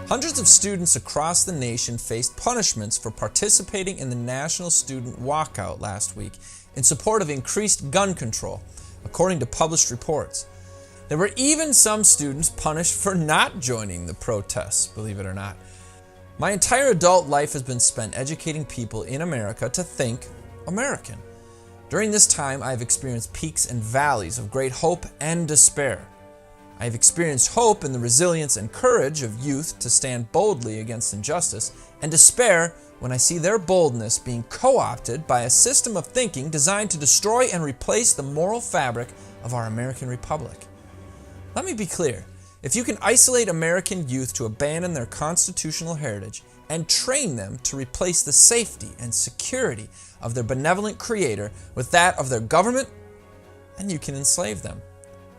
Hundreds of students across the nation faced punishments for participating in the National Student Walkout last week in support of increased gun control, according to published reports. There were even some students punished for not joining the protests, believe it or not. My entire adult life has been spent educating people in America to think American. During this time, I have experienced peaks and valleys of great hope and despair. I have experienced hope in the resilience and courage of youth to stand boldly against injustice, and despair when I see their boldness being co-opted by a system of thinking designed to destroy and replace the moral fabric of our American Republic. Let me be clear. If you can isolate American youth to abandon their constitutional heritage and train them to replace the safety and security of their benevolent creator with that of their government, then you can enslave them.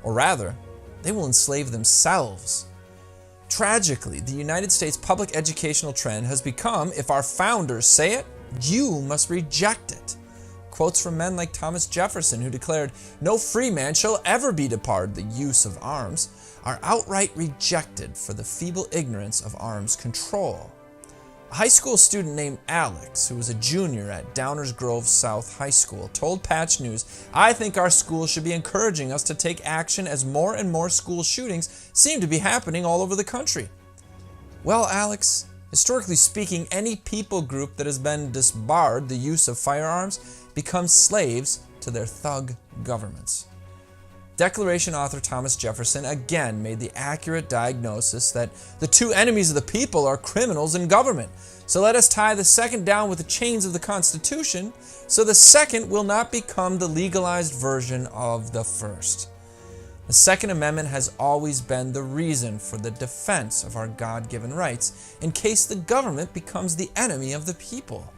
Or rather, they will enslave themselves. Tragically, the United States public educational trend has become, if our founders say it, you must reject it. Quotes from men like Thomas Jefferson, who declared, "No free man shall ever be debarred the use of arms," are outright rejected for the feeble ignorance of arms control. A high school student named Alex, who was a junior at Downers Grove South High School, told Patch News, "I think our school should be encouraging us to take action as more and more school shootings seem to be happening all over the country." Well, Alex, historically speaking, any people group that has been disbarred the use of firearms becomes slaves to their thug governments. Declaration author Thomas Jefferson again made the accurate diagnosis that the two enemies of the people are criminals and government. So let us tie the second down with the chains of the Constitution, so the second will not become the legalized version of the first. The Second Amendment has always been the reason for the defense of our God-given rights in case the government becomes the enemy of the people.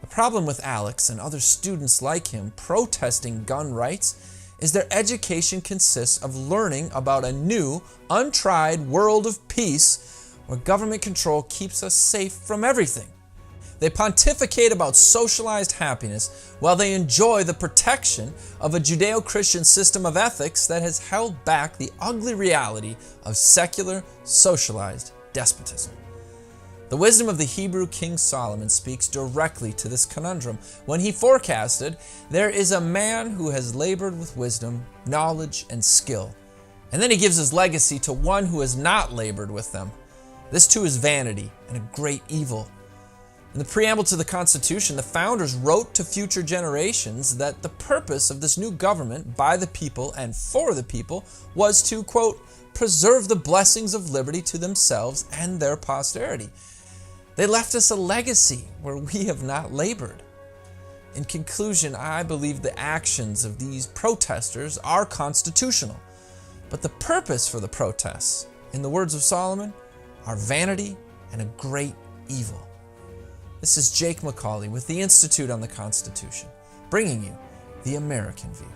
The problem with Alex and other students like him protesting gun rights is their education consists of learning about a new, untried world of peace where government control keeps us safe from everything. They pontificate about socialized happiness while they enjoy the protection of a Judeo-Christian system of ethics that has held back the ugly reality of secular, socialized despotism. The wisdom of the Hebrew King Solomon speaks directly to this conundrum when he forecasted, "There is a man who has labored with wisdom, knowledge, and skill." And then he gives his legacy to one who has not labored with them. This too is vanity and a great evil. In the preamble to the Constitution, the founders wrote to future generations that the purpose of this new government by the people and for the people was to, quote, "preserve the blessings of liberty to themselves and their posterity." They left us a legacy where we have not labored. In conclusion, I believe the actions of these protesters are constitutional, but the purpose for the protests, in the words of Solomon, are vanity and a great evil. This is Jake MacAulay with the Institute on the Constitution, bringing you the American View.